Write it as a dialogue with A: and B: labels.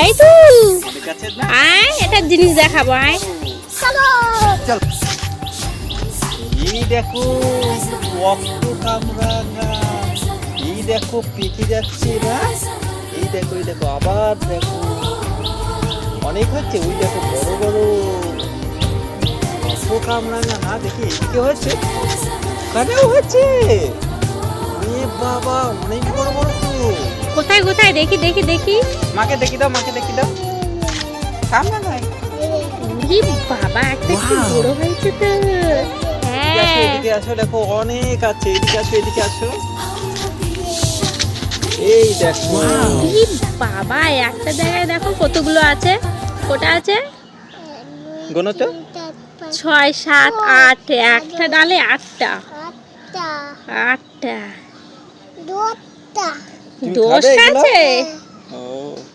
A: এই তো
B: অনেক আছে না?
A: আয় এটা জিনিস দেখাবো আয়
B: চল। এই দেখো রক্ত কামরাঙা, এই দেখো পেকে যাচ্ছে না, এই দেখো আবার দেখো অনেক হচ্ছে, ওই দেখো বড় বড় রক্ত কামরাঙা না, দেখি এদিকে হচ্ছে, ওখানেও হচ্ছে। এ বাবা অনেক বড় বড় তো।
A: কোথায় কোথায় দেখি দেখি দেখি
B: মাকে দেখি দাও, মাকে দেখি দাও, কামরাঙা।
A: ওরে বাবা একটা কি
B: Wow!
A: বড় হয়েছে তো হ্যাঁ
B: এদিকে আসো, দেখো অনেক আছে, এদিকে আসো, এদিকে আসো, এই দেখো।
A: ওরে বাবা একটা জায়গায় দেখো কতগুলো আছে কোটা আছে
B: গোনো তো।
A: 6 7 8 একটা ডালে 8টা
B: তুমি
A: 10
B: খাবে এগুলো?
A: আছে
B: ও